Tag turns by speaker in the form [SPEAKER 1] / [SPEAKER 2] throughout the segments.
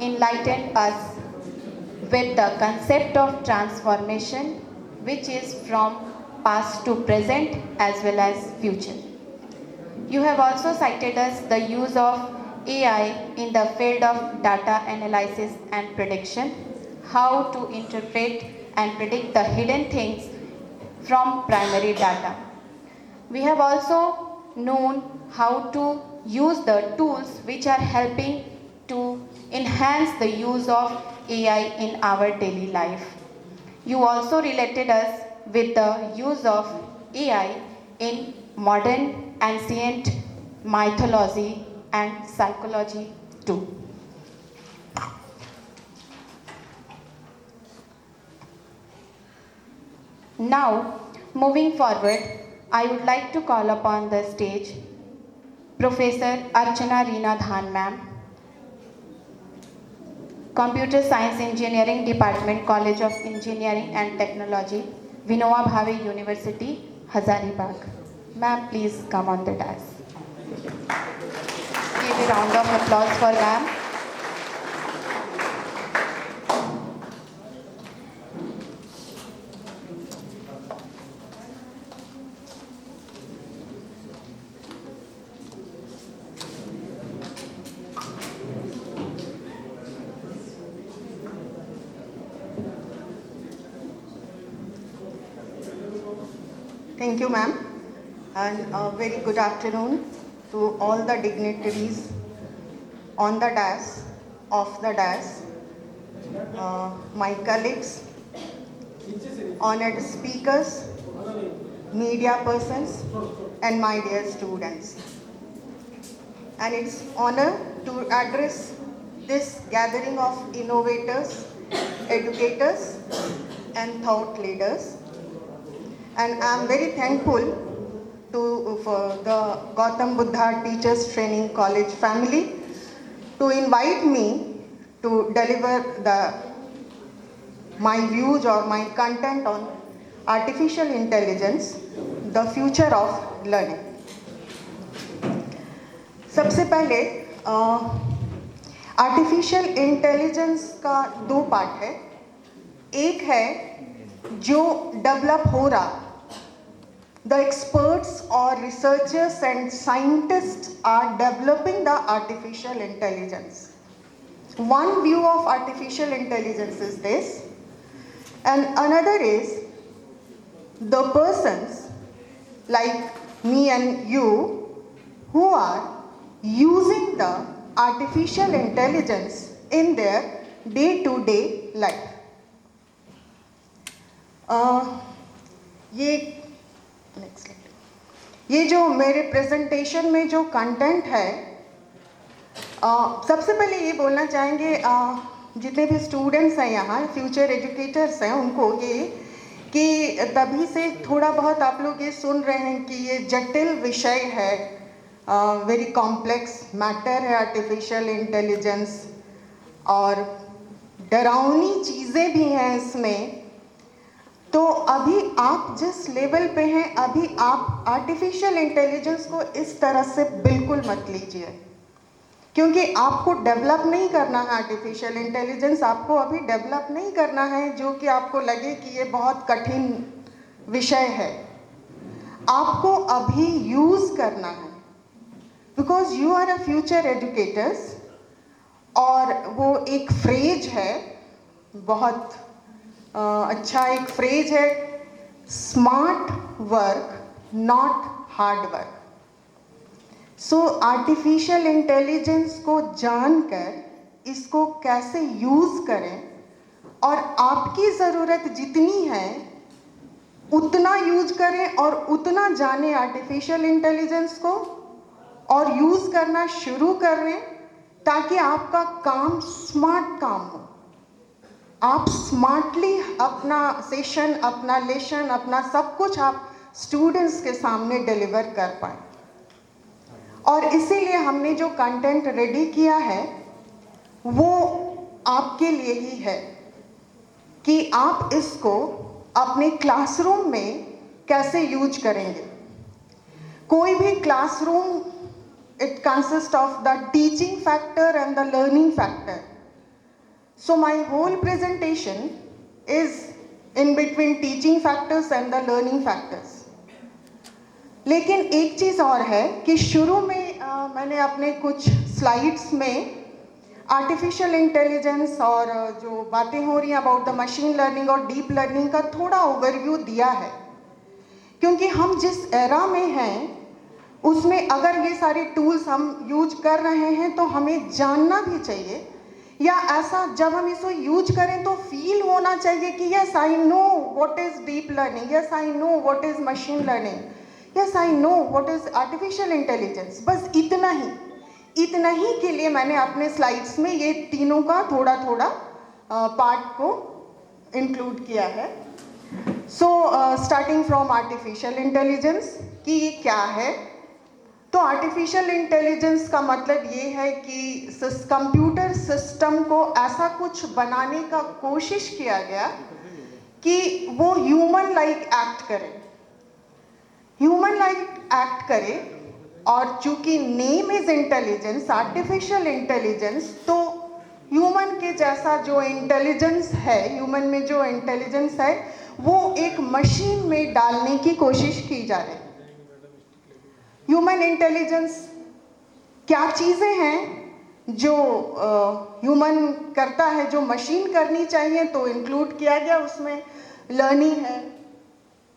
[SPEAKER 1] enlightened us with the concept of transformation, which is from past to present as well as future. You have also cited us the use of AI in the field of data analysis and prediction, how to interpret and predict the hidden things from primary data. We have also known how to use the tools which are helping to enhance the use of AI in our daily life. You also related us with the use of AI in modern ancient mythology and psychology too. Now, moving forward, I would like to call upon the stage Professor Archana Reena Dhan ma'am, Computer Science Engineering Department, College of Engineering and Technology, Vinoba Bhave University, Hazaribagh. Ma'am, please come on the dais. Give a round of applause for ma'am.
[SPEAKER 2] Thank you, ma'am, and a very good afternoon to all the dignitaries on the dais, off the dais, my colleagues, honored speakers, media persons, and my dear students. And it's honor to address this gathering of innovators, educators, and thought leaders. And I'm very thankful for the Gautam Buddha Teachers Training College family to invite me to deliver my views or my content on artificial intelligence, the future of learning. सबसे पहले artificial intelligence का दो part है. एक है जो develop हो रहा. The experts or researchers and scientists are developing the artificial intelligence. One view of artificial intelligence is this, and another is the persons like me and you who are using the artificial intelligence in their day-to-day life. ये जो मेरे presentation में जो content है, सबसे पहले ये बोलना चाहेंगे जितने भी स्टूडेंट्स हैं यहाँ, फ्यूचर एजुकेटर्स हैं, उनको ये कि तभी से थोड़ा बहुत आप लोग ये सुन रहे हैं कि ये जटिल विषय है, वेरी कॉम्प्लेक्स मैटर है आर्टिफिशियल इंटेलिजेंस, और डरावनी चीज़ें भी हैं इसमें. तो अभी आप जिस लेवल पे हैं, अभी आप आर्टिफिशियल इंटेलिजेंस को इस तरह से बिल्कुल मत लीजिए, क्योंकि आपको डेवलप नहीं करना है आर्टिफिशियल इंटेलिजेंस. आपको अभी डेवलप नहीं करना है जो कि आपको लगे कि ये बहुत कठिन विषय है. आपको अभी यूज़ करना है, because you are a future educators. और वो एक फ्रेज है, बहुत अच्छा एक फ्रेज है, smart work not hard work. So artificial intelligence को जानकर इसको कैसे यूज़ करें, और आपकी ज़रूरत जितनी है उतना यूज करें और उतना जाने आर्टिफिशियल इंटेलिजेंस को, और यूज़ करना शुरू करें ताकि आपका काम स्मार्ट काम हो. आप स्मार्टली अपना सेशन, अपना लेशन, अपना सब कुछ आप स्टूडेंट्स के सामने डिलीवर कर पाएँ. और इसीलिए हमने जो कंटेंट रेडी किया है वो आपके लिए ही है कि आप इसको अपने क्लासरूम में कैसे यूज करेंगे. कोई भी classroom, it consist of the teaching factor and the learning factor. So my whole presentation is in between teaching factors and the learning factors. लेकिन एक चीज़ और है कि शुरू में मैंने अपने कुछ स्लाइड्स में आर्टिफिशियल इंटेलिजेंस और जो बातें हो रही हैं अबाउट द मशीन लर्निंग और डीप लर्निंग का थोड़ा ओवरव्यू दिया है, क्योंकि हम जिस एरा में हैं उसमें अगर ये सारे टूल्स हम यूज कर रहे हैं तो हमें जानना भी चाहिए, या ऐसा जब हम इसको यूज करें तो फील होना चाहिए कि yes I know what is deep learning, yes I know what is machine learning, yes I know what is artificial intelligence. बस इतना ही के लिए मैंने अपने स्लाइड्स में ये तीनों का थोड़ा थोड़ा पार्ट को इंक्लूड किया है। So starting from artificial intelligence कि ये क्या है। तो आर्टिफिशियल इंटेलिजेंस का मतलब ये है कि कंप्यूटर सिस्टम को ऐसा कुछ बनाने का कोशिश किया गया कि वो ह्यूमन लाइक एक्ट करे, और चूंकि name is intelligence, artificial intelligence, तो ह्यूमन के जैसा जो इंटेलिजेंस है, ह्यूमन में जो इंटेलिजेंस है वो एक मशीन में डालने की कोशिश की जा रही है। ह्यूमन इंटेलिजेंस क्या चीज़ें हैं जो ह्यूमन करता है जो मशीन करनी चाहिए, तो इंक्लूड किया गया उसमें लर्निंग है,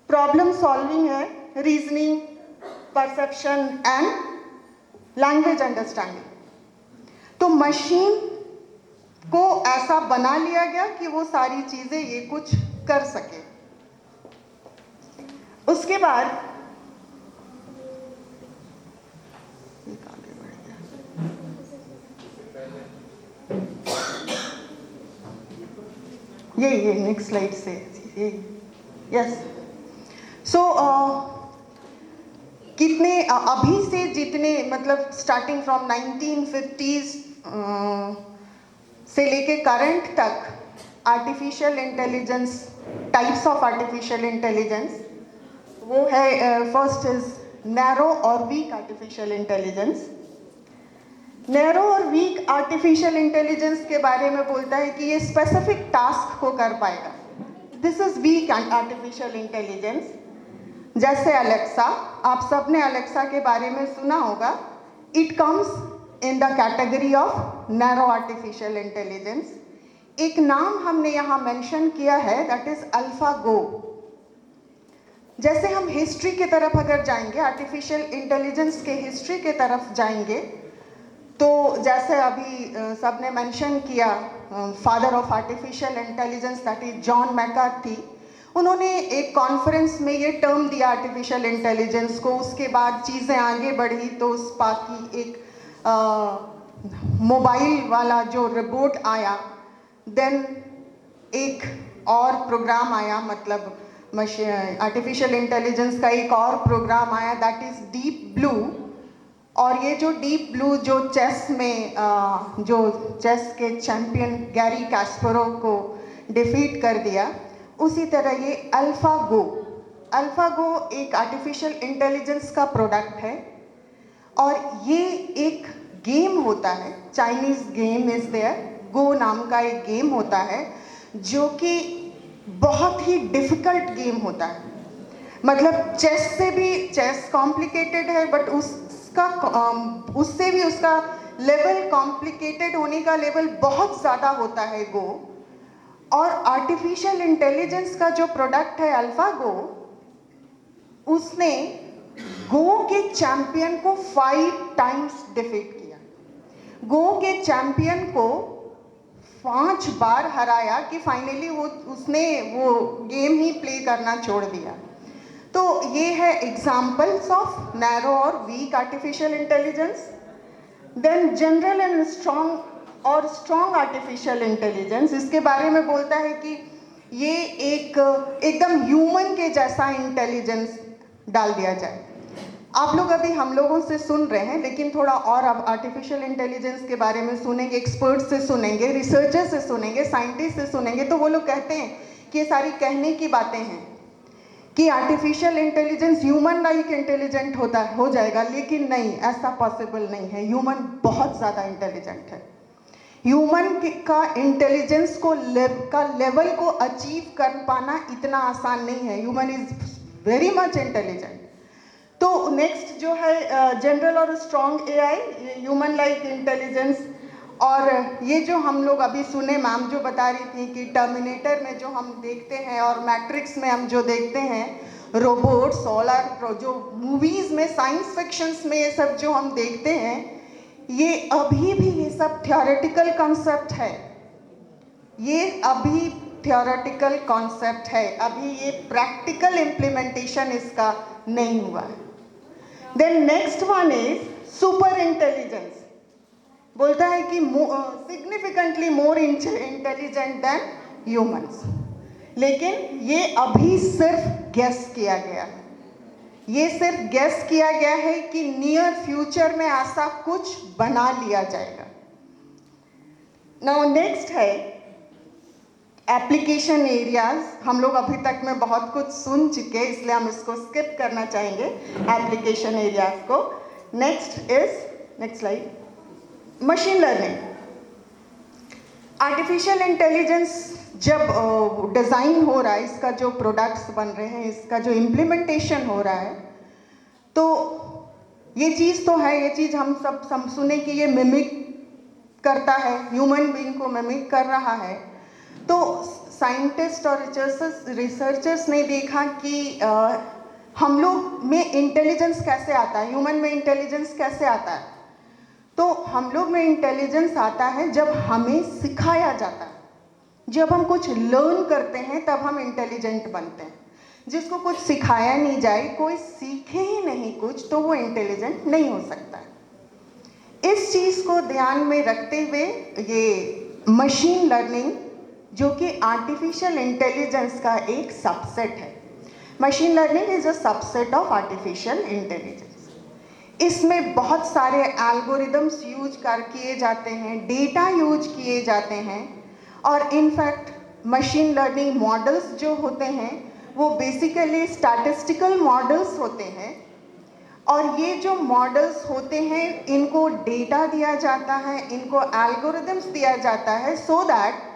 [SPEAKER 2] प्रॉब्लम सॉल्विंग है, reasoning, perception and language understanding. तो मशीन को ऐसा बना लिया गया कि वो सारी चीज़ें ये कुछ कर सके। उसके बाद ये नेक्स्ट स्लाइड से ये यस। सो कितने अभी से जितने मतलब स्टार्टिंग फ्रॉम 1950s से लेके करंट तक artificial intelligence, types of artificial intelligence वो है, फर्स्ट इज नैरो और वीक आर्टिफिशियल इंटेलिजेंस। नैरो और वीक आर्टिफिशियल इंटेलिजेंस के बारे में बोलता है कि ये स्पेसिफिक टास्क को कर पाएगा। This is weak artificial intelligence. जैसे अलेक्सा, आप सबने अलेक्सा के बारे में सुना होगा। It comes in the category of narrow artificial intelligence. एक नाम हमने यहाँ मेंशन किया है, दैट इज अल्फागो। जैसे हम हिस्ट्री की तरफ अगर जाएंगे, आर्टिफिशियल इंटेलिजेंस के हिस्ट्री की तरफ जाएंगे, तो जैसे अभी सबने मेंशन किया father of artificial intelligence that is John McCarthy. उन्होंने एक कॉन्फ्रेंस में ये टर्म दिया आर्टिफिशियल इंटेलिजेंस को। उसके बाद चीज़ें आगे बढ़ी तो स्पार्की एक मोबाइल वाला जो रोबोट आया, देन एक और प्रोग्राम आया, मतलब आर्टिफिशियल इंटेलिजेंस का एक और प्रोग्राम आया दैट इज़ डीप ब्लू। और ये जो डीप ब्लू जो चेस में जो चेस के चैंपियन गैरी कैस्परोव को डिफीट कर दिया, उसी तरह ये अल्फागो एक आर्टिफिशियल इंटेलिजेंस का प्रोडक्ट है। और ये एक गेम होता है, चाइनीज़ गेम इज़ देयर, गो नाम का एक गेम होता है जो कि बहुत ही डिफ़िकल्ट गेम होता है। मतलब चेस से भी, चेस कॉम्प्लिकेटेड है बट उससे भी उसका लेवल, कॉम्प्लिकेटेड होने का लेवल बहुत ज़्यादा होता है गो। और आर्टिफिशियल इंटेलिजेंस का जो प्रोडक्ट है अल्फागो, उसने गो के चैंपियन को 5 टाइम्स डिफीट किया। गो के चैंपियन को 5 बार हराया कि फाइनली उसने वो गेम ही प्ले करना छोड़ दिया। तो ये है एग्जाम्पल्स ऑफ नैरो और weak artificial intelligence. Then general and strong artificial intelligence, इसके बारे में बोलता है कि ये एकदम ह्यूमन के जैसा इंटेलिजेंस डाल दिया जाए। आप लोग अभी हम लोगों से सुन रहे हैं, लेकिन थोड़ा और अब आर्टिफिशियल इंटेलिजेंस के बारे में सुनेंगे, एक्सपर्ट्स से सुनेंगे, रिसर्चर्स से सुनेंगे, साइंटिस्ट से सुनेंगे, तो वो लोग कहते हैं कि ये सारी कहने की बातें हैं कि artificial intelligence human like intelligent हो जाएगा, लेकिन नहीं, ऐसा पॉसिबल नहीं है। ह्यूमन बहुत ज़्यादा इंटेलिजेंट है। ह्यूमन का इंटेलिजेंस को का लेवल को अचीव कर पाना इतना आसान नहीं है. Human is very much intelligent. तो नेक्स्ट जो है जनरल और strong AI, human like intelligence. और ये जो हम लोग अभी सुने, मैम जो बता रही थी कि टर्मिनेटर में जो हम देखते हैं और मैट्रिक्स में हम जो देखते हैं, रोबोट्स ऑल आर, जो मूवीज में साइंस फिक्शंस में ये सब जो हम देखते हैं, ये अभी भी ये सब थियोरेटिकल कॉन्सेप्ट है. ये अभी थियोरेटिकल कॉन्सेप्ट है, अभी ये प्रैक्टिकल इम्प्लीमेंटेशन इसका नहीं हुआ है. Then next one is super intelligence. बोलता है कि significantly more intelligent than humans. लेकिन ये अभी सिर्फ गेस किया गया है. ये सिर्फ गेस किया गया है कि नियर फ्यूचर में ऐसा कुछ बना लिया जाएगा. नाउ नेक्स्ट है एप्लीकेशन एरियाज. हम लोग अभी तक में बहुत कुछ सुन चुके हैं, इसलिए हम इसको स्किप करना चाहेंगे एप्लीकेशन एरियाज को. Next slide. Machine learning. Artificial intelligence जब डिज़ाइन हो रहा है, इसका जो प्रोडक्ट्स बन रहे हैं, इसका जो इम्प्लीमेंटेशन हो रहा है, तो ये चीज़ तो है, ये चीज़ हम सब सुने कि ये मिमिक करता है, ह्यूमन बीइंग को मिमिक कर रहा है. तो साइंटिस्ट और रिसर्चर्स ने देखा कि हम लोग में इंटेलिजेंस कैसे आता है, ह्यूमन में इंटेलिजेंस कैसे आता है. तो हम लोग में इंटेलिजेंस आता है जब हमें सिखाया जाता है. जब हम कुछ लर्न करते हैं तब हम इंटेलिजेंट बनते हैं. जिसको कुछ सिखाया नहीं जाए, कोई सीखे ही नहीं कुछ, तो वो इंटेलिजेंट नहीं हो सकता है. इस चीज़ को ध्यान में रखते हुए ये मशीन लर्निंग, जो कि आर्टिफिशियल इंटेलिजेंस का एक सबसेट है. Machine learning is a subset of artificial intelligence. इसमें बहुत सारे एल्गोरिदम्स यूज किए जाते हैं, डेटा यूज किए जाते हैं, और इनफैक्ट मशीन लर्निंग मॉडल्स जो होते हैं वो बेसिकली स्टैटिस्टिकल मॉडल्स होते हैं. और ये जो मॉडल्स होते हैं, इनको डेटा दिया जाता है, इनको एल्गोरिदम्स दिया जाता है, सो दैट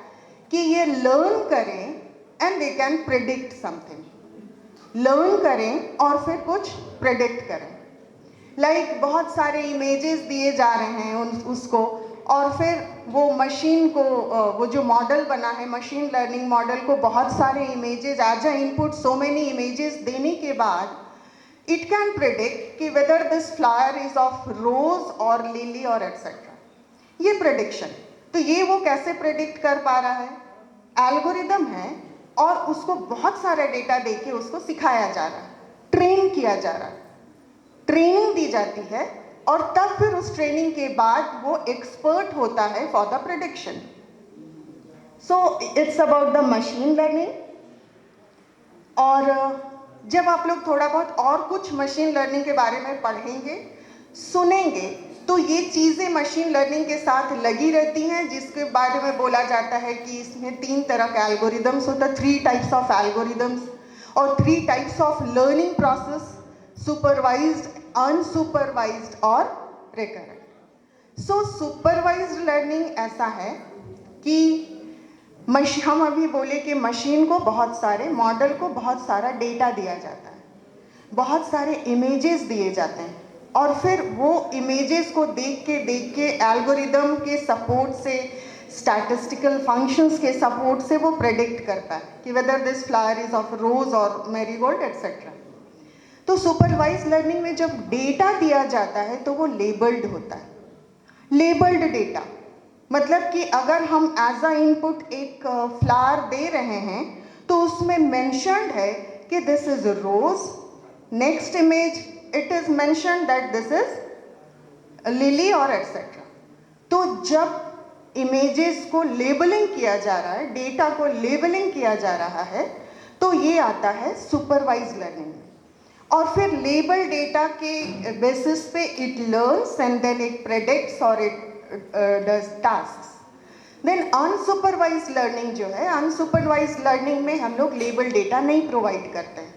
[SPEAKER 2] कि ये लर्न करें and they can predict something. Learn करें और फिर कुछ प्रिडिक्ट करें. लाइक बहुत सारे इमेजेस दिए जा रहे हैं उसको, और फिर वो मशीन को, वो जो मॉडल बना है मशीन लर्निंग मॉडल को, बहुत सारे images as a input, so many images देने के बाद इट कैन प्रिडिक्ट कि whether this flower is of rose और लिली और एटसेट्रा. ये प्रिडिक्शन. तो ये वो कैसे प्रिडिक्ट कर पा रहा है? एल्गोरिदम है, और उसको बहुत सारा डेटा देके उसको सिखाया जा रहा है, ट्रेन किया जा रहा है, ट्रेनिंग दी जाती है, और तब फिर उस ट्रेनिंग के बाद वो एक्सपर्ट होता है for the prediction. So it's about the machine learning. और जब आप लोग थोड़ा बहुत और कुछ मशीन लर्निंग के बारे में पढ़ेंगे, सुनेंगे, तो ये चीज़ें मशीन लर्निंग के साथ लगी रहती हैं, जिसके बारे में बोला जाता है कि इसमें 3 तरह के एल्गोरिदम्स होता है, 3 टाइप्स ऑफ एल्गोरिदम्स, और 3 types of learning process, supervised, unsupervised और रिकरेंट. सो सुपरवाइज्ड लर्निंग ऐसा है कि हम अभी बोले कि मशीन को बहुत सारे, मॉडल को बहुत सारा डेटा दिया जाता है, बहुत सारे इमेजेस दिए जाते हैं, और फिर वो इमेजेस को देख के एल्गोरिदम के सपोर्ट से, स्टैटिस्टिकल फंक्शंस के सपोर्ट से वो प्रेडिक्ट करता है कि whether this flower is of rose और मैरीगोल्ड एटसेट्रा. तो सुपरवाइज लर्निंग में जब डेटा दिया जाता है तो वो लेबल्ड होता है. लेबल्ड डेटा मतलब कि अगर हम एज अ इनपुट एक फ्लावर दे रहे हैं, तो उसमें मेंशन्ड है कि this is rose. Next image it is mentioned that this is lily और एटसेट्रा. तो जब इमेजेस को लेबलिंग किया जा रहा है, डेटा को लेबलिंग किया जा रहा है, तो ये आता है सुपरवाइज लर्निंग. और फिर लेबल डेटा के बेसिस पे it learns and then it predicts और it does tasks. Then unsupervised learning जो है, अनसुपरवाइज लर्निंग में हम लोग लेबल डेटा नहीं प्रोवाइड करते हैं,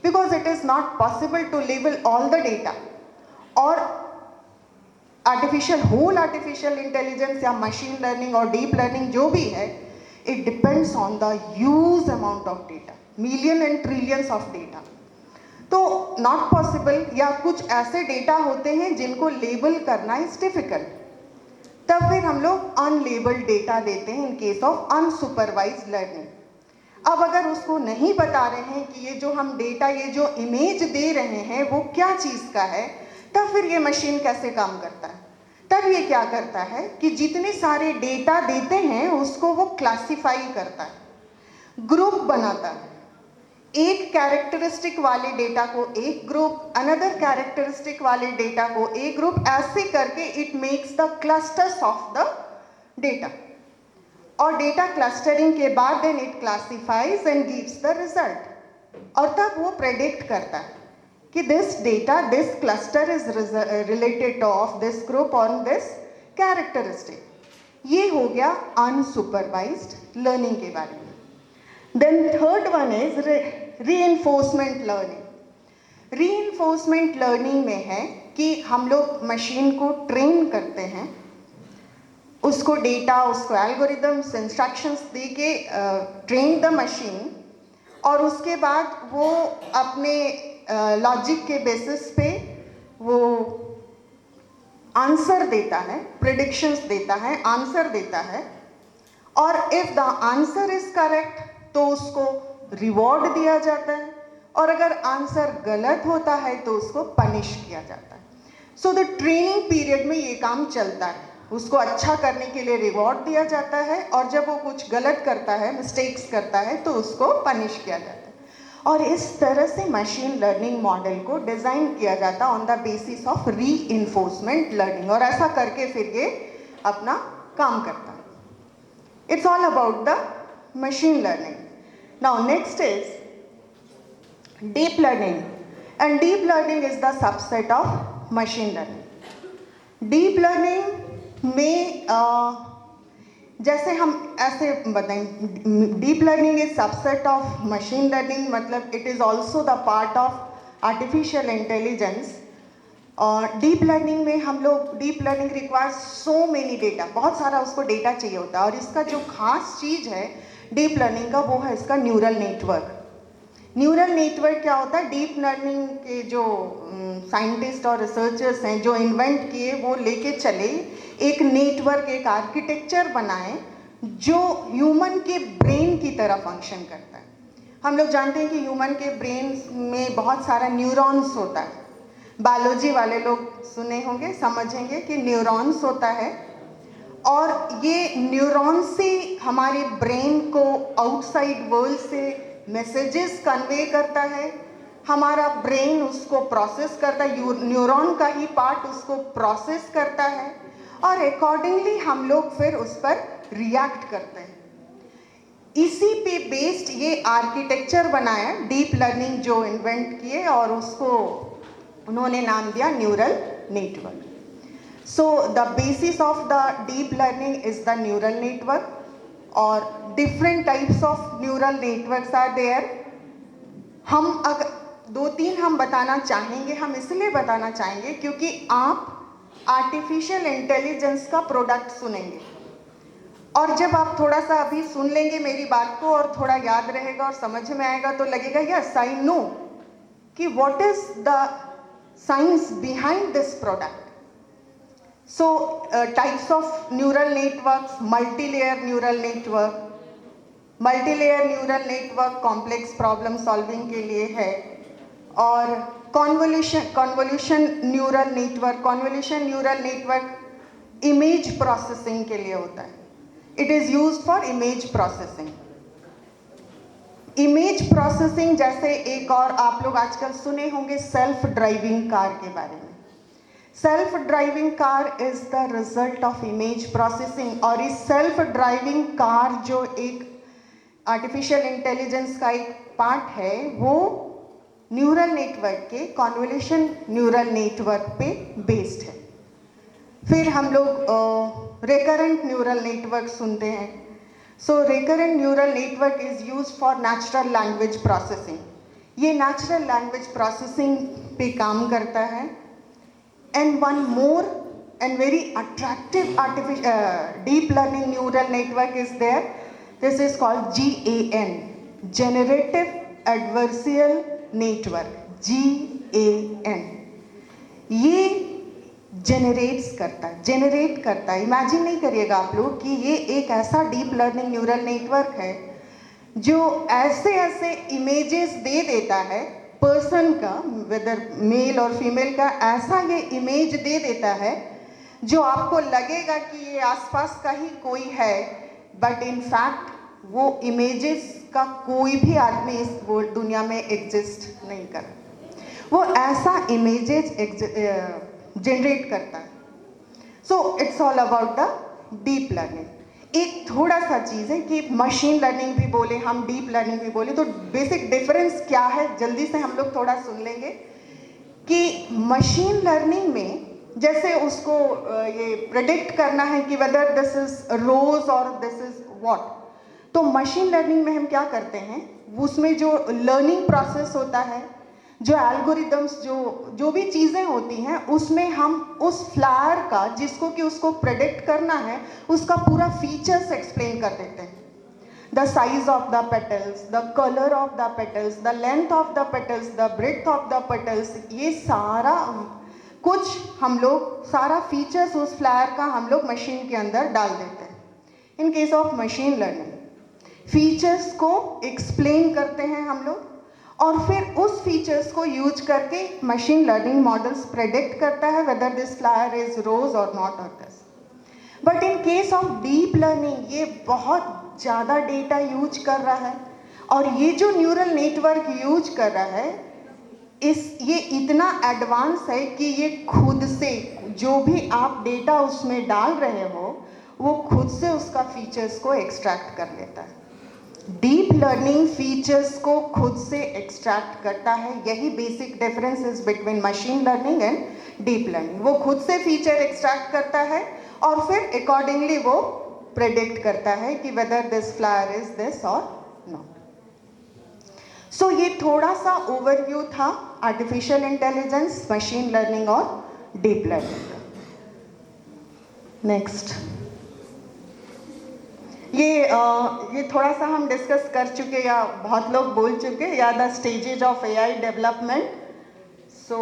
[SPEAKER 2] because it is not possible to label all the data. और होल आर्टिफिशियल इंटेलिजेंस या मशीन लर्निंग और डीप लर्निंग जो भी है, it depends on the huge amount of data, million and trillions of data. तो not possible, या कुछ ऐसे डेटा होते हैं जिनको लेबल करना इज डिफिकल्ट, तब फिर हम लोग अनलेबल्ड डेटा देते हैं in case of unsupervised learning. अब अगर उसको नहीं बता रहे हैं कि ये जो हम डेटा, ये जो इमेज दे रहे हैं वो क्या चीज़ का है, तब फिर ये मशीन कैसे काम करता है? तब ये क्या करता है कि जितने सारे डेटा देते हैं उसको वो क्लासिफाई करता है, ग्रुप बनाता है। एक कैरेक्टरिस्टिक वाले डेटा को एक ग्रुप, अनदर कैरेक्टरिस्टिक वाले डेटा को एक ग्रुप, ऐसे करके it makes the clusters of the data. और डेटा क्लस्टरिंग के बाद then it classifies and gives the result. और तब वो प्रेडिक्ट करता है कि this data, this cluster is related of this group on this characteristic. ये हो गया अनसुपरवाइज्ड लर्निंग के बारे में। Then third one is reinforcement learning. Reinforcement learning में है कि हम लोग मशीन को ट्रेन करते हैं, उसको डेटा, उसको एल्गोरिदम्स, इंस्ट्रक्शंस दे के ट्रेन द मशीन, और उसके बाद वो अपने लॉजिक के बेसिस पे वो आंसर देता है, प्रेडिक्शंस देता है, आंसर देता है। और if the answer is correct तो उसको रिवॉर्ड दिया जाता है, और अगर आंसर गलत होता है तो उसको पनिश किया जाता है। सो द ट्रेनिंग पीरियड में ये काम चलता है, उसको अच्छा करने के लिए रिवॉर्ड दिया जाता है, और जब वो कुछ गलत करता है, मिस्टेक्स करता है, तो उसको पनिश किया जाता है। और इस तरह से मशीन लर्निंग मॉडल को डिज़ाइन किया जाता है on the basis of reinforcement learning, और ऐसा करके फिर ये अपना काम करता है। It's all about the machine learning. Now next is deep learning, and deep learning is the subset of machine learning. Deep learning में जैसे हम ऐसे बताएं, deep learning is subset of machine learning, मतलब it is also the part of artificial intelligence. और deep learning में हम लोग, deep learning requires so many data, बहुत सारा उसको डेटा चाहिए होता है। और इसका जो खास चीज़ है डीप लर्निंग का, वो है इसका न्यूरल नेटवर्क। न्यूरल नेटवर्क क्या होता है? डीप लर्निंग के जो साइंटिस्ट और रिसर्चर्स हैं जो इन्वेंट किए, वो लेके चले एक नेटवर्क, एक आर्किटेक्चर बनाए जो ह्यूमन के ब्रेन की तरह फंक्शन करता है। हम लोग जानते हैं कि ह्यूमन के ब्रेन में बहुत सारा न्यूरॉन्स होता है। बायोलॉजी वाले लोग सुने होंगे, समझेंगे कि न्यूरॉन्स होता है, और ये न्यूरॉन से हमारे ब्रेन को आउटसाइड वर्ल्ड से मैसेजेस कन्वे करता है। हमारा ब्रेन उसको प्रोसेस करता है, न्यूरॉन का ही पार्ट उसको प्रोसेस करता है, और अकॉर्डिंगली हम लोग फिर उस पर रिएक्ट करते हैं। इसी पे बेस्ड ये आर्किटेक्चर बनाया डीप लर्निंग जो इन्वेंट किए, और उसको उन्होंने नाम दिया neural network. So the basis of the deep learning is the neural network, और different types of neural networks are there. हम अगर 2-3 हम बताना चाहेंगे, हम इसलिए बताना चाहेंगे क्योंकि आप आर्टिफिशियल इंटेलिजेंस का प्रोडक्ट सुनेंगे, और जब आप थोड़ा सा अभी सुन लेंगे मेरी बात को और थोड़ा याद रहेगा और समझ में आएगा, तो लगेगा यस आई नो कि what is the science behind this product. So types of neural networks, multi-layer neural network complex problem solving के लिए है, और convolution neural network image processing के लिए होता है। It is used for image processing. Image processing जैसे एक और आप लोग आजकल सुने होंगे सेल्फ ड्राइविंग कार के बारे में। Self driving car is the result of image processing, और इस सेल्फ ड्राइविंग कार जो एक आर्टिफिशियल इंटेलिजेंस का एक पार्ट है, वो न्यूरल नेटवर्क के कॉन्वोल्यूशन न्यूरल नेटवर्क पे बेस्ड है। फिर हम लोग रिकरेंट न्यूरल नेटवर्क सुनते हैं। So recurrent neural network is used for natural language processing. ये नेचुरल लैंग्वेज प्रोसेसिंग पे काम करता है। And one more and very attractive deep learning neural network is there. This is called GAN, Generative Adversarial Network, GAN. ये generate करता है। Imagine नहीं करिएगा आप लोग कि ये एक ऐसा डीप लर्निंग न्यूरल नेटवर्क है जो ऐसे ऐसे इमेजेस दे देता है पर्सन का, वेदर मेल और फीमेल का, ऐसा ये इमेज दे देता है जो आपको लगेगा कि ये आसपास का ही कोई है, बट इन फैक्ट वो इमेजेस का कोई भी आदमी इस दुनिया में एग्जिस्ट नहीं कर, वो ऐसा इमेजेस जनरेट करता है। So it's all about the deep learning. एक थोड़ा सा चीज़ है कि मशीन लर्निंग भी बोले हम, डीप लर्निंग भी बोले, तो बेसिक डिफरेंस क्या है जल्दी से हम लोग थोड़ा सुन लेंगे कि मशीन लर्निंग में जैसे उसको ये प्रेडिक्ट करना है कि वेदर दिस इज रोज और दिस इज व्हाट, तो मशीन लर्निंग में हम क्या करते हैं, उसमें जो लर्निंग प्रोसेस होता है, जो एल्गोरिदम्स, जो भी चीज़ें होती हैं, उसमें हम उस फ्लावर का जिसको कि उसको प्रेडिक्ट करना है उसका पूरा फीचर्स एक्सप्लेन कर देते हैं। The size of the petals, the colour of the petals, the length of the petals, the breadth of the petals, ये सारा कुछ हम लोग, सारा फीचर्स उस फ्लावर का हम लोग मशीन के अंदर डाल देते हैं। In case of machine learning features को एक्सप्लेन करते हैं हम लोग और फिर उस फीचर्स को यूज करके मशीन लर्निंग मॉडल्स प्रेडिक्ट करता है weather this flower is rose और नॉट और this. But in case of deep learning ये बहुत ज़्यादा डेटा यूज कर रहा है और ये जो न्यूरल नेटवर्क यूज कर रहा है ये इतना एडवांस है कि ये खुद से जो भी आप डेटा उसमें डाल रहे हो वो खुद से उसका फीचर्स को एक्सट्रैक्ट कर लेता है। डीप लर्निंग फीचर्स को खुद से एक्सट्रैक्ट करता है, यही basic difference is between machine learning and deep learning. वो खुद से फीचर एक्सट्रैक्ट करता है और फिर अकॉर्डिंगली वो प्रेडिक्ट करता है कि whether this flower is this और नॉट। सो ये थोड़ा सा ओवरव्यू था आर्टिफिशियल इंटेलिजेंस, मशीन लर्निंग और डीप लर्निंग का। नेक्स्ट, ये थोड़ा सा हम डिस्कस कर चुके या बहुत लोग बोल चुके या the stages of AI development. So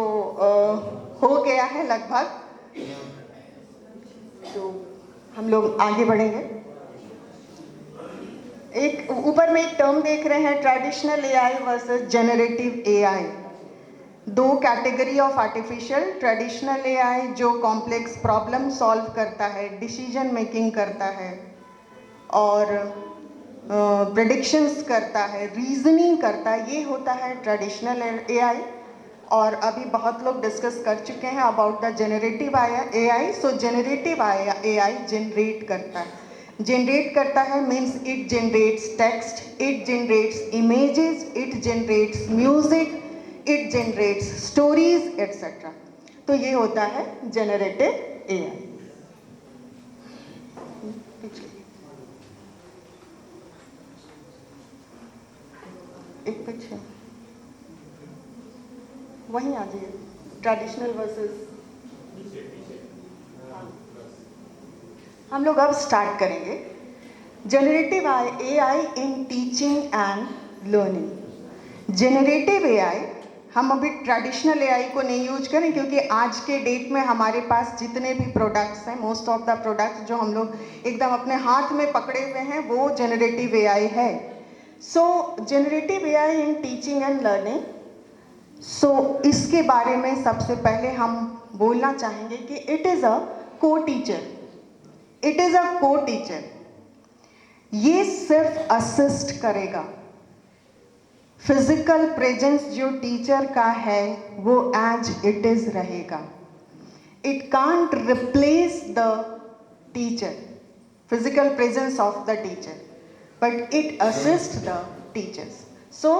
[SPEAKER 2] हो गया है लगभग, तो हम लोग आगे बढ़ेंगे। एक ऊपर में एक टर्म देख रहे हैं, traditional AI versus generative AI. दो category of artificial, traditional AI जो कॉम्प्लेक्स प्रॉब्लम सॉल्व करता है, डिसीजन मेकिंग करता है और प्रेडिक्शंस करता है, रीजनिंग करता है, ये होता है ट्रेडिशनल एआई। और अभी बहुत लोग डिस्कस कर चुके हैं about the generative AI. So generative AI generate करता है means it generates text, it generates images, it generates music, it generates stories etcetera. तो ये होता है जनरेटिव एआई। एक पीछे वहीं आ जाइए, ट्रेडिशनल वर्सेस। हम लोग अब स्टार्ट करेंगे generative AI in teaching and learning. Generative AI हम अभी ट्रेडिशनल एआई को नहीं यूज करें क्योंकि आज के डेट में हमारे पास जितने भी प्रोडक्ट्स हैं, मोस्ट ऑफ द प्रोडक्ट्स जो हम लोग एकदम अपने हाथ में पकड़े हुए हैं वो जनरेटिव एआई है। So generative AI in teaching and learning, so इसके बारे में सबसे पहले हम बोलना चाहेंगे कि इट इज़ अ को टीचर। इट इज़ अ को टीचर। ये सिर्फ असिस्ट करेगा। फिजिकल प्रेजेंस जो टीचर का है वो एज इट इज रहेगा। It can't replace the teacher, physical presence of the teacher, but it assists the teachers. So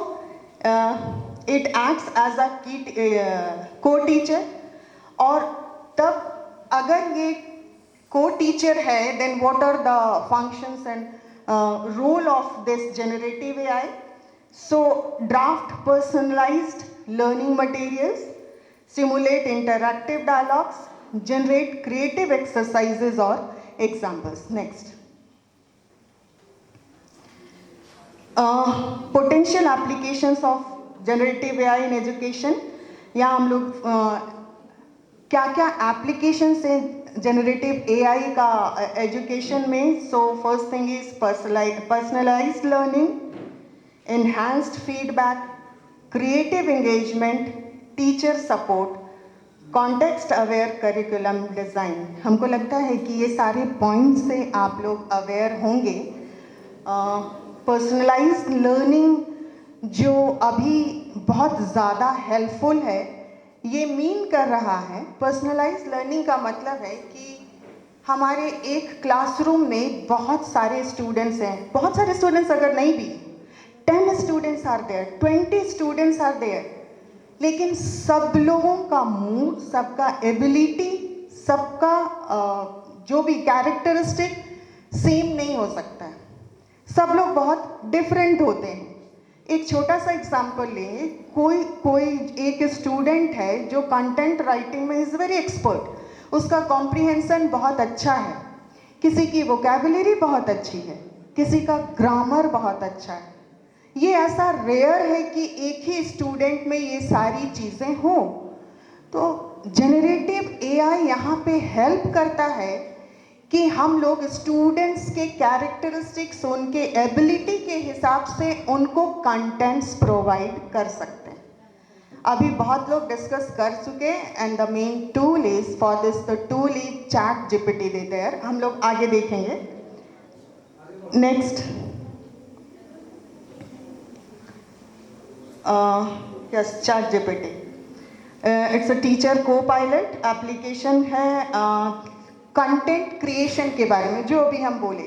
[SPEAKER 2] it acts as a co-teacher। और तब अगर ये co-teacher है then what are the functions and role of this generative AI? So draft personalized learning materials, simulate interactive dialogues, generate creative exercises or examples. Next. Potential applications of generative AI in education. यहाँ हम लोग क्या क्या applications हैं generative AI का education में. So first thing is personalised learning, enhanced feedback, creative engagement, teacher support, context aware curriculum design. हमको लगता है कि ये सारे पॉइंट्स से आप लोग अवेयर होंगे. पर्सनलाइज्ड लर्निंग जो अभी बहुत ज़्यादा हेल्पफुल है, ये मीन कर रहा है. पर्सनलाइज्ड लर्निंग का मतलब है कि हमारे एक क्लासरूम में बहुत सारे स्टूडेंट्स हैं. बहुत सारे स्टूडेंट्स अगर नहीं भी, 10 students are there, 20 students are there, लेकिन सब लोगों का मूड, सबका एबिलिटी, सबका जो भी कैरेक्टरिस्टिक सेम नहीं हो सकता है. सब लोग बहुत डिफरेंट होते हैं. एक छोटा सा एग्जांपल लेंगे. कोई एक स्टूडेंट है जो कंटेंट राइटिंग में इज़ वेरी एक्सपर्ट, उसका कॉम्प्रिहेंशन बहुत अच्छा है, किसी की वोकैबुलरी बहुत अच्छी है, किसी का ग्रामर बहुत अच्छा है. ये ऐसा रेयर है कि एक ही स्टूडेंट में ये सारी चीज़ें हों. तो जनरेटिव एआई यहाँ पे हेल्प करता है कि हम लोग स्टूडेंट्स के कैरेक्टरिस्टिक्स, उनके एबिलिटी के हिसाब से उनको कंटेंट्स प्रोवाइड कर सकते हैं. अभी बहुत लोग डिस्कस कर चुके and the main tool is for this, the tool is chat GPT there. हम लोग आगे देखेंगे. Next. Yes, chat GPT it's a teacher copilot application है. कंटेंट क्रिएशन के बारे में जो अभी हम बोले,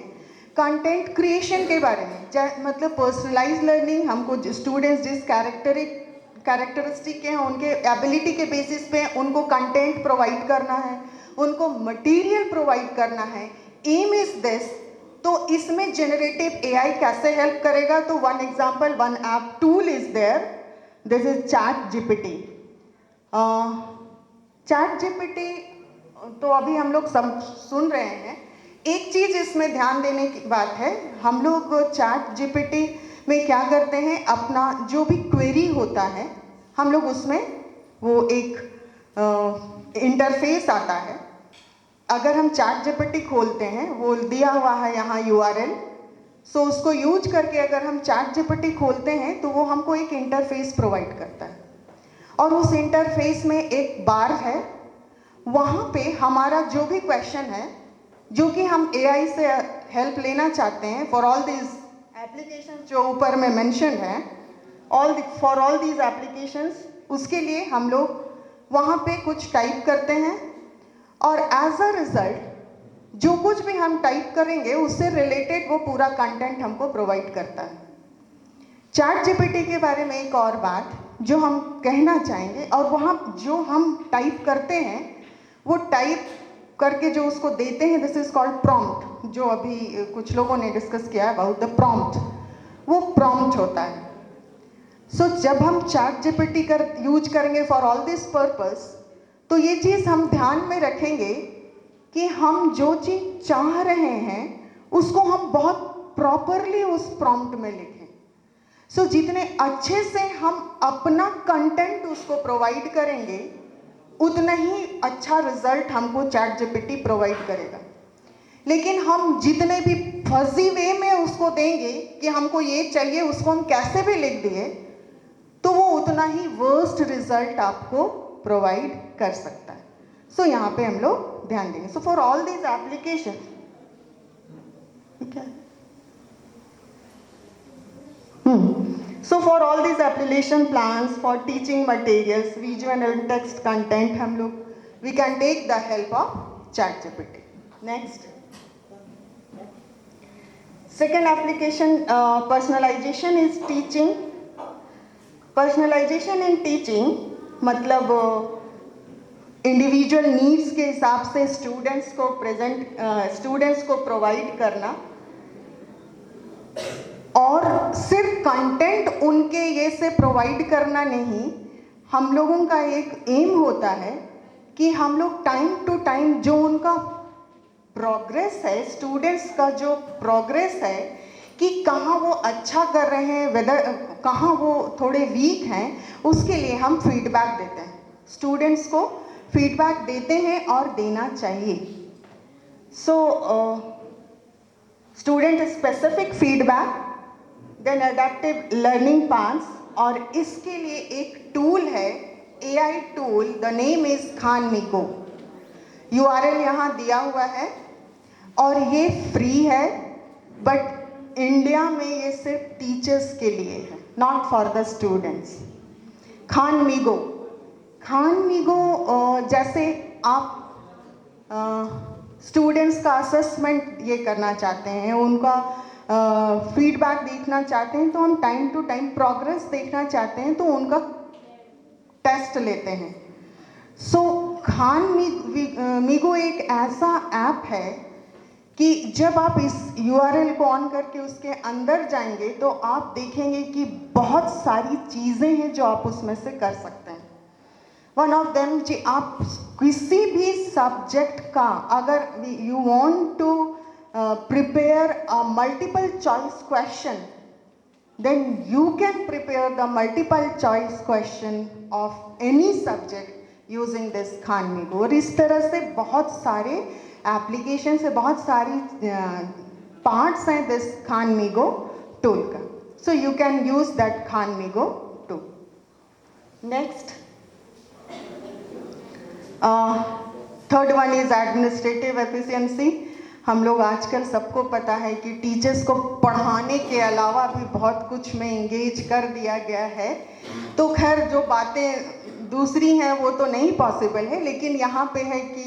[SPEAKER 2] कंटेंट क्रिएशन के बारे में, मतलब पर्सनलाइज लर्निंग, हमको स्टूडेंट्स जिस कैरेक्टरिस्टिक के हैं उनके एबिलिटी के बेसिस पे उनको कंटेंट प्रोवाइड करना है, उनको मटेरियल प्रोवाइड करना है. Aim is this. तो इसमें जनरेटिव एआई कैसे हेल्प करेगा? तो one example, one app tool is there. This is chat GPT. Chat GPT तो अभी हम लोग सब सुन रहे हैं. एक चीज़ इसमें ध्यान देने की बात है, हम लोग चैट जीपीटी में क्या करते हैं, अपना जो भी क्वेरी होता है हम लोग उसमें वो एक इंटरफेस आता है. अगर हम चैट जीपीटी खोलते हैं, वो दिया हुआ है यहाँ URL. सो उसको यूज करके अगर हम चैट जीपीटी खोलते हैं तो वो हमको एक इंटरफेस प्रोवाइड करता है. और उस इंटरफेस में एक बार है, वहाँ पे हमारा जो भी क्वेश्चन है, जो कि हम एआई से हेल्प लेना चाहते हैं, फॉर ऑल दीज एप्लीकेशन जो ऊपर में मेंशन है, फॉर ऑल दीज एप्लीकेशंस, उसके लिए हम लोग वहाँ पे कुछ टाइप करते हैं और एज अ रिजल्ट जो कुछ भी हम टाइप करेंगे उससे रिलेटेड वो पूरा कंटेंट हमको प्रोवाइड करता है. चैट जीपीटी के बारे में एक और बात जो हम कहना चाहेंगे, और वहाँ जो हम टाइप करते हैं वो टाइप करके जो उसको देते हैं, दिस इज कॉल्ड प्रॉम्प्ट. जो अभी कुछ लोगों ने डिस्कस किया है अबाउट द प्रॉम्प्ट, वो प्रॉम्प्ट होता है. सो जब हम चैट जीपीटी यूज करेंगे फॉर ऑल दिस पर्पस, तो ये चीज़ हम ध्यान में रखेंगे कि हम जो चीज़ चाह रहे हैं उसको हम बहुत प्रॉपरली उस प्रॉम्प्ट में लिखें. सो जितने अच्छे से हम अपना कंटेंट उसको प्रोवाइड करेंगे, उतना ही अच्छा रिजल्ट हमको चैट जीपीटी प्रोवाइड करेगा. लेकिन हम जितने भी फजी वे में उसको देंगे कि हमको ये चाहिए, उसको हम कैसे भी लिख दिए, तो वो उतना ही वर्स्ट रिजल्ट आपको प्रोवाइड कर सकता है. सो यहाँ पे हम लोग ध्यान देंगे. So for all these application, So for all these application plans for teaching materials, visual and text content, हम लोग we can take the help of ChatGPT. Next. Second application, personalization is teaching. Personalization in teaching मतलब individual needs के हिसाब से students को provide करना, और सिर्फ कंटेंट उनके ये से प्रोवाइड करना नहीं. हम लोगों का एक एम होता है कि हम लोग टाइम टू टाइम जो उनका प्रोग्रेस है, स्टूडेंट्स का जो प्रोग्रेस है कि कहाँ वो अच्छा कर रहे हैं, वेदर कहाँ वो थोड़े वीक हैं, उसके लिए हम फीडबैक देते हैं। स्टूडेंट्स को फीडबैक देते हैं और देना चाहिए। So student specific feedback, then adaptive learning paths, और इसके लिए एक टूल है, AI tool, the name is Khanmigo. URL यहाँ दिया हुआ है और ये फ्री है, बट इंडिया में ये सिर्फ टीचर्स के लिए है, नॉट फॉर द स्टूडेंट्स। खानमीगो, जैसे आप स्टूडेंट्स का असेसमेंट ये करना चाहते हैं, उनका फीडबैक देखना चाहते हैं, तो हम टाइम टू टाइम प्रोग्रेस देखना चाहते हैं, तो उनका टेस्ट लेते हैं। सो खानमीगो एक ऐसा ऐप है कि जब आप इस URL को ऑन करके उसके अंदर जाएंगे तो आप देखेंगे कि बहुत सारी चीज़ें हैं जो आप उसमें से कर सकते हैं। वन ऑफ देम जी, आप किसी भी सब्जेक्ट का अगर you want to prepare a multiple choice question, then you can prepare the multiple choice question of any subject using this खानमीगो। और इस तरह से बहुत सारे एप्लीकेशन से, बहुत सारी पार्ट्स हैं दिस खानमीगो टूल का। So you can use that Khanmigo tool. Next, third one is administrative efficiency. हम लोग आजकल सबको पता है कि टीचर्स को पढ़ाने के अलावा भी बहुत कुछ में इंगेज कर दिया गया है। तो खैर जो बातें दूसरी हैं वो तो नहीं पॉसिबल है, लेकिन यहाँ पे है कि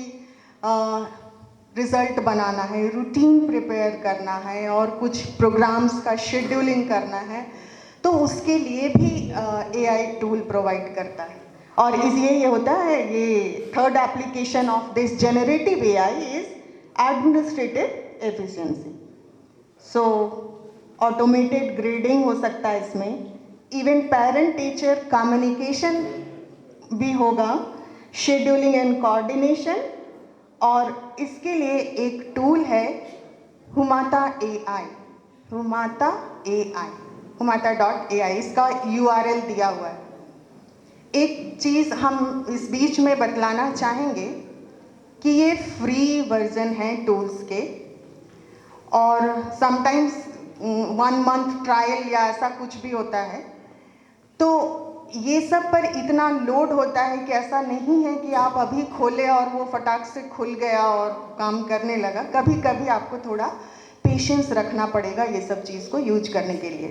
[SPEAKER 2] रिज़ल्ट बनाना है, रूटीन प्रिपेयर करना है और कुछ प्रोग्राम्स का शेड्यूलिंग करना है, तो उसके लिए भी AI टूल प्रोवाइड करता है। और इसलिए ये होता है, ये third application of this generative AI is administrative efficiency. So automated grading हो सकता है इसमें, इवन पेरेंट टीचर कम्युनिकेशन भी होगा, शेड्यूलिंग एंड कोऑर्डिनेशन, और इसके लिए एक टूल है हुमाता AI, humata.ai, इसका URL दिया हुआ है। एक चीज़ हम इस बीच में बतलाना चाहेंगे कि ये फ्री वर्जन है टूल्स के, और समटाइम्स 1 month ट्रायल या ऐसा कुछ भी होता है। तो ये सब पर इतना लोड होता है कि ऐसा नहीं है कि आप अभी खोले और वो फटाक से खुल गया और काम करने लगा। कभी कभी आपको थोड़ा पेशेंस रखना पड़ेगा ये सब चीज़ को यूज करने के लिए।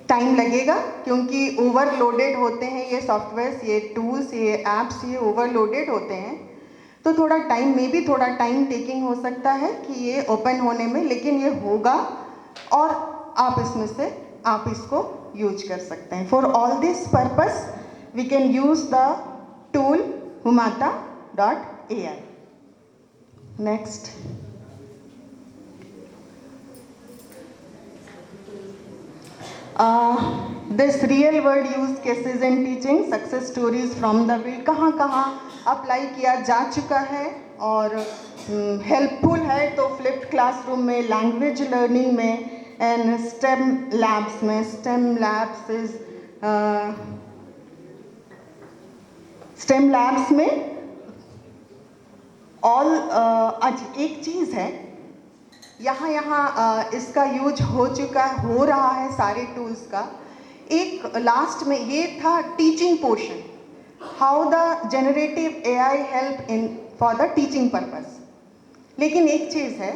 [SPEAKER 2] टाइम लगेगा क्योंकि ओवरलोडेड होते हैं ये सॉफ्टवेयर्स, ये टूल्स, ये ऐप्स, ये ओवरलोडेड होते हैं, तो थोड़ा टाइम में भी थोड़ा टाइम टेकिंग हो सकता है कि ये ओपन होने में, लेकिन ये होगा और आप इसमें से आप इसको यूज कर सकते हैं। For all this purpose we can use the tool humata.ai। Next, this real world use cases in teaching, success stories from the field, कहाँ कहाँ अप्लाई किया जा चुका है और हेल्पफुल है। तो फ्लिप्ड क्लासरूम में, लैंग्वेज लर्निंग में, एंड स्टेम लैब्स में। स्टेम लैब्स में ऑल। आज एक चीज़ है, यहाँ इसका यूज हो रहा है सारे टूल्स का। एक लास्ट में ये था teaching portion, how the generative AI help in for the teaching purpose. लेकिन एक चीज़ है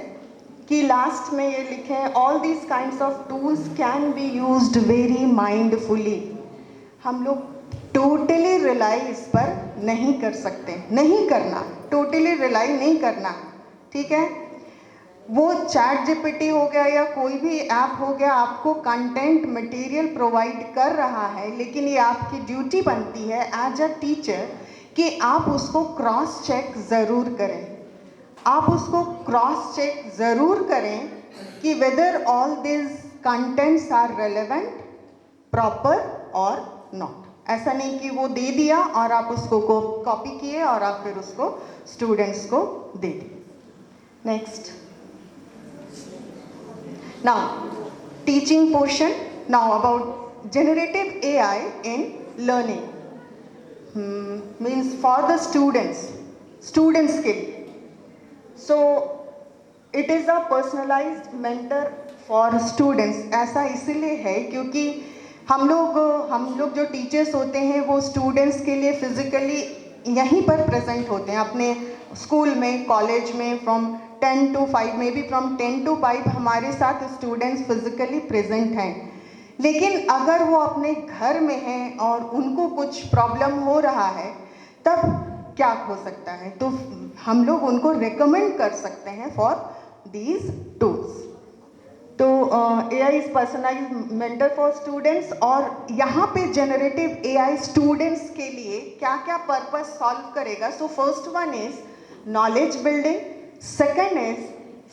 [SPEAKER 2] कि लास्ट में ये लिखे हैं, all these kinds of tools can be used very mindfully. हम लोग टोटली रिलाई इस पर नहीं कर सकते, नहीं करना, टोटली रिलाई नहीं करना, ठीक है। वो ChatGPT हो गया या कोई भी ऐप हो गया, आपको कंटेंट मटेरियल प्रोवाइड कर रहा है, लेकिन ये आपकी ड्यूटी बनती है एज अ टीचर कि आप उसको क्रॉस चेक ज़रूर करें। आप उसको क्रॉस चेक ज़रूर करें कि whether all this contents are relevant, proper और नॉट। ऐसा नहीं कि वो दे दिया और आप उसको कॉपी किए और आप फिर उसको स्टूडेंट्स को दे दिए। Next, now teaching portion. Now about generative AI in learning, means for the students के लिए। So it is a personalised mentor for students. ऐसा इसीलिए है क्योंकि हम लोग जो टीचर्स होते हैं वो स्टूडेंट्स के लिए फिजिकली यहीं पर प्रेजेंट होते हैं, अपने स्कूल में, कॉलेज में, from 10 to 5, may be from 10 to 5 हमारे साथ स्टूडेंट्स फिजिकली प्रेजेंट हैं। लेकिन अगर वो अपने घर में हैं और उनको कुछ प्रॉब्लम हो रहा है तब क्या हो सकता है, तो हम लोग उनको रिकमेंड कर सकते हैं फॉर दीज टूल्स। तो AI is personalised mentor for students. और यहाँ पे जनरेटिव AI स्टूडेंट्स के लिए क्या क्या पर्पस सॉल्व करेगा। So first one is knowledge building, second is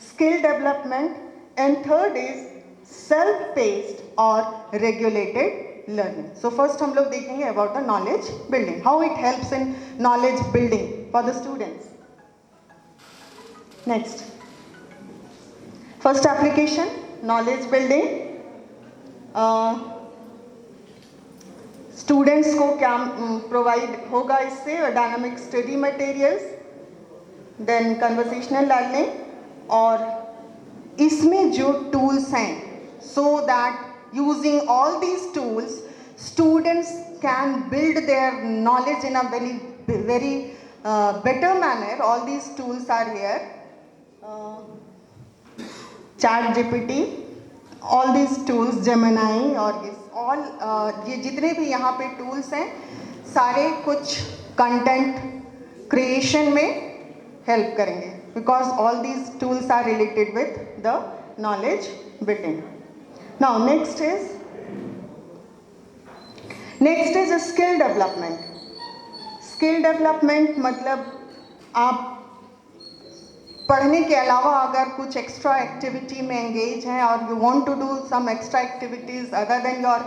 [SPEAKER 2] skill development, and third is self paced और रेगुलेटेड लर्निंग। सो फर्स्ट हम लोग देखेंगे about the knowledge building, how it helps in knowledge building for the students. Next, first application knowledge building. Students को क्या provide होगा इससे, dynamic study materials, then conversational learning, और इसमें जो टूल्स हैं, so that using all these tools students can build their knowledge in a very better manner. All these tools are here. ChatGPT, all these tools, Gemini, और ये जितने भी यहाँ पे टूल्स हैं सारे कुछ कंटेंट क्रिएशन में हेल्प करेंगे, because all these tools are related with the knowledge building. Now next is skill development. Skill development मतलब आप पढ़ने के अलावा अगर कुछ एक्स्ट्रा एक्टिविटी में एंगेज हैं और you want to do some extra activities other than your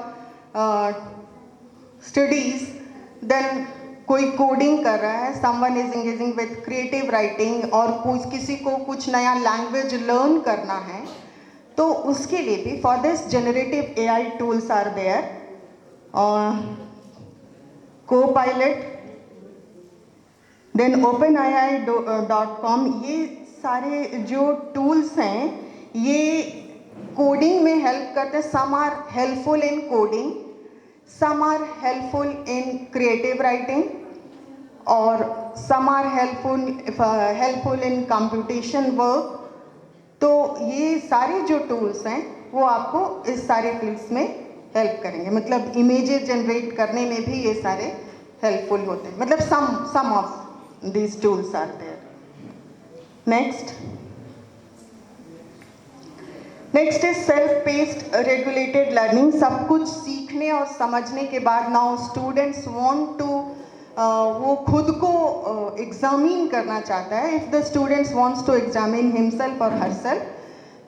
[SPEAKER 2] studies, then कोई कोडिंग कर रहा है, someone is engaging with creative writing, और किसी को कुछ नया लैंग्वेज लर्न करना है, तो उसके लिए भी for this generative AI tools are there. Copilot, then OpenAI.com, ये सारे जो टूल्स हैं ये कोडिंग में हेल्प करते हैं। Some are helpful in coding, some are helpful in creative writing, और some are helpful in computation work. तो ये सारे जो टूल्स हैं वो आपको इस सारे फील्ड्स में हेल्प करेंगे, मतलब इमेजेस जनरेट करने में भी ये सारे हेल्पफुल होते हैं, मतलब सम of these tools are there. Next is self-paced regulated learning. सब कुछ सीखने और समझने के बाद now students want to वो खुद को एग्जामिन करना चाहता है। If the students wants to examine himself or herself,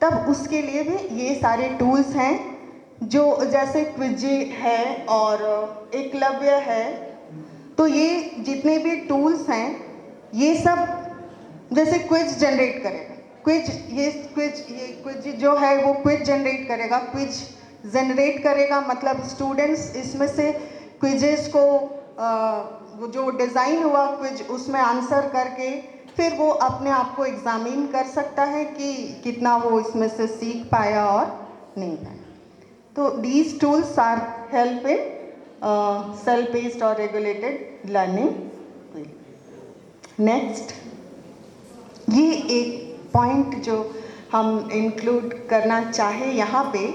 [SPEAKER 2] तब उसके लिए भी ये सारे टूल्स हैं, जो जैसे क्विजी है और एकलव्य है। तो ये जितने भी टूल्स हैं ये सब जैसे क्विज जनरेट करेगा, क्विज जो है वो क्विज जनरेट करेगा। क्विज जनरेट करेगा मतलब स्टूडेंट्स इसमें से क्विजेस को जो डिज़ाइन हुआ क्विज उसमें आंसर करके फिर वो अपने आप को एग्जामिन कर सकता है कि कितना वो इसमें से सीख पाया और नहीं पाया। तो these tools are help in self paced और रेगुलेटेड लर्निंग। नेक्स्ट, ये एक पॉइंट जो हम इंक्लूड करना चाहे यहाँ पे,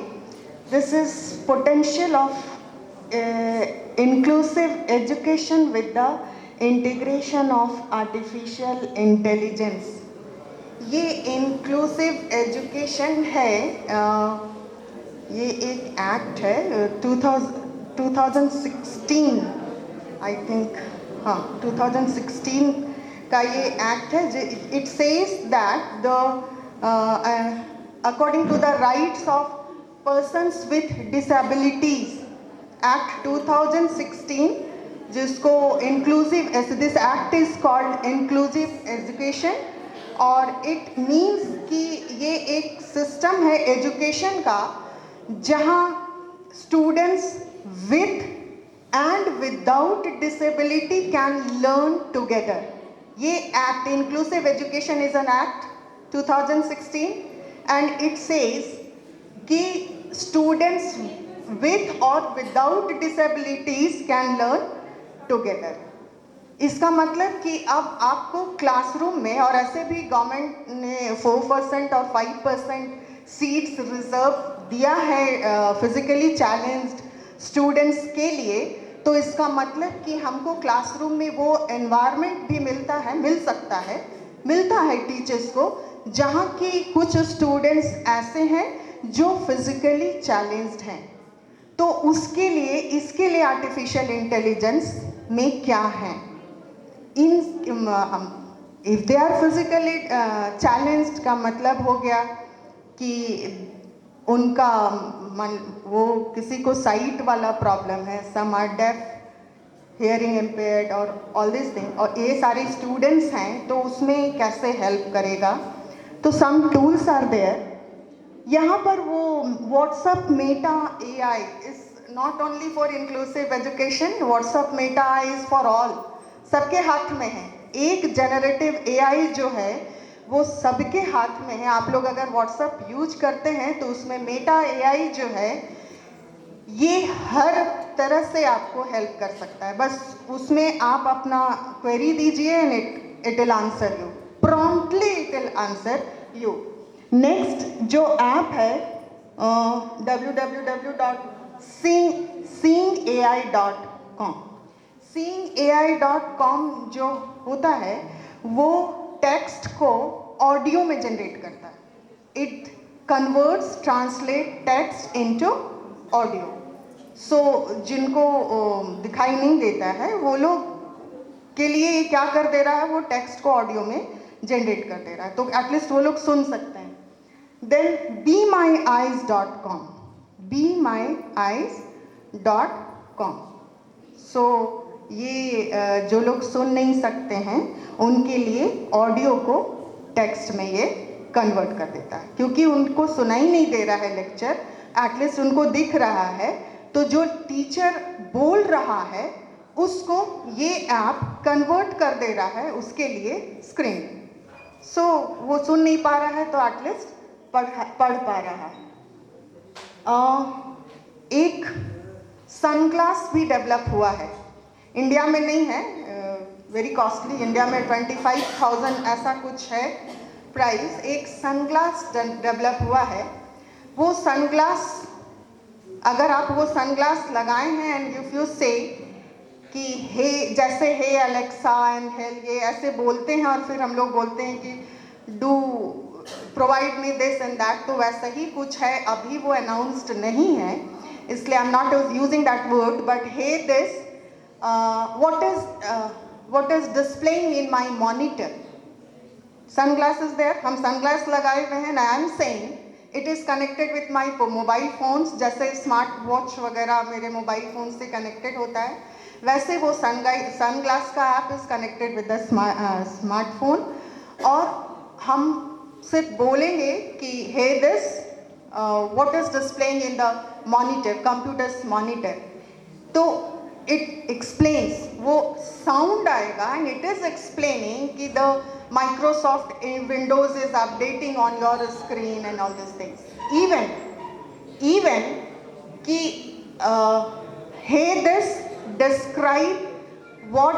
[SPEAKER 2] this is potential of inclusive education with the integration of artificial intelligence. ये इंक्लूसिव एजुकेशन है, ये एक एक्ट है 2016 आई थिंक, हाँ 2016 का ये एक्ट है। It says that according to the rights of persons with disabilities, act 2016 जिसको inclusive, this act is called inclusive education, और इट मीन्स कि ये एक सिस्टम है एजुकेशन का जहाँ students with and without disability can learn together. ये act inclusive education is an act 2016 and it says कि स्टूडेंट्स विथ और without disabilities can learn together. इसका मतलब कि अब आपको क्लासरूम में, और ऐसे भी गवर्नमेंट ने 4% और 5% सीट्स रिजर्व दिया है फिजिकली चैलेंज्ड स्टूडेंट्स के लिए, तो इसका मतलब कि हमको क्लासरूम में वो एनवायरनमेंट भी मिलता है टीचर्स को, जहाँ की कुछ स्टूडेंट्स ऐसे हैं जो फिजिकली चैलेंज्ड हैं. तो उसके लिए, इसके लिए आर्टिफिशियल इंटेलिजेंस में क्या है, if they are physically challenged का मतलब हो गया कि उनका वो किसी को साइट वाला प्रॉब्लम है, some are deaf, hearing impaired और ऑल दिस थिंग, और ये सारे स्टूडेंट्स हैं, तो उसमें कैसे हेल्प करेगा. तो सम टूल्स आर देयर. यहाँ पर वो WhatsApp Meta AI is not only for inclusive education, WhatsApp Meta is for all, सबके हाथ में है. एक जनरेटिव AI जो है वो सबके हाथ में है. आप लोग अगर व्हाट्सएप यूज करते हैं तो उसमें मेटा AI जो है ये हर तरह से आपको हेल्प कर सकता है. बस उसमें आप अपना क्वेरी दीजिए and it will answer you promptly, it will answer you. Next जो ऐप है www.seeingai.com. seeingai.com जो होता है वो टेक्स्ट को ऑडियो में जनरेट करता है. It converts, translate text into audio. So जिनको दिखाई नहीं देता है वो लोग के लिए क्या कर दे रहा है, वो टेक्स्ट को ऑडियो में जनरेट कर दे रहा है, तो एटलीस्ट वो लोग सुन सकते हैं. Then BeMyEyes.com, BeMyEyes.com. सो ये जो लोग सुन नहीं सकते हैं उनके लिए ऑडियो को टेक्स्ट में ये कन्वर्ट कर देता है, क्योंकि उनको सुनाई नहीं दे रहा है लेक्चर, एटलीस्ट उनको दिख रहा है, तो जो टीचर बोल रहा है उसको ये ऐप कन्वर्ट कर दे रहा है उसके लिए स्क्रीन. सो वो सुन नहीं पा रहा है तो एटलीस्ट पढ़ पा रहा है. एक सनग्लास भी डेवलप हुआ है, इंडिया में नहीं है, वेरी कॉस्टली, इंडिया में 25,000 ऐसा कुछ है प्राइस. एक सनग्लास डेवलप हुआ है. वो सनग्लास, अगर आप वो सनग्लास लगाए हैं एंड इफ यू से कि हे, जैसे हे अलेक्सा एंड हेल, ये ऐसे बोलते हैं और फिर हम लोग बोलते हैं कि do provide me this and that, तो वैसा ही कुछ है. अभी वो अनाउंस्ड नहीं है इसलिए I am not using that word, but hey this what is displaying in my monitor. Sunglass is there, हम सनग्लास लगाए हुए हैं. I am saying it is connected with my mobile phones, जैसे स्मार्ट वॉच वगैरह मेरे mobile phone से connected होता है, वैसे वो सनग्लास का app is connected with the smartphone. और हम सिर्फ बोलेंगे कि hey this what is displaying in the monitor, computers monitor, तो इट एक्सप्लेन्स, वो साउंड आएगा एंड इट इज एक्सप्लेनिंग कि the Microsoft Windows is updating on your screen and all this things. Even कि hey this describe what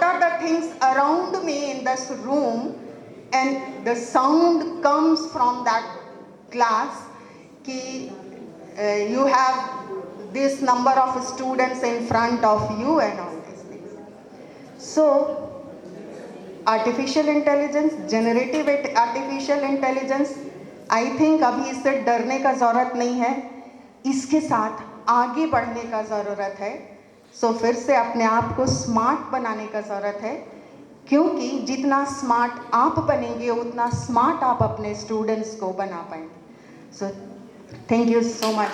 [SPEAKER 2] are the things around me in this room, and the sound comes from that class कि you have this number of students in front of you and all these things. So artificial intelligence, generative artificial intelligence, I think अभी इससे डरने का ज़रूरत नहीं है, इसके साथ आगे बढ़ने का ज़रूरत है. सो फिर से अपने आप को स्मार्ट बनाने का ज़रूरत है, क्योंकि जितना स्मार्ट आप बनेंगे उतना स्मार्ट आप अपने स्टूडेंट्स को बना पाएंगे. So thank you so much.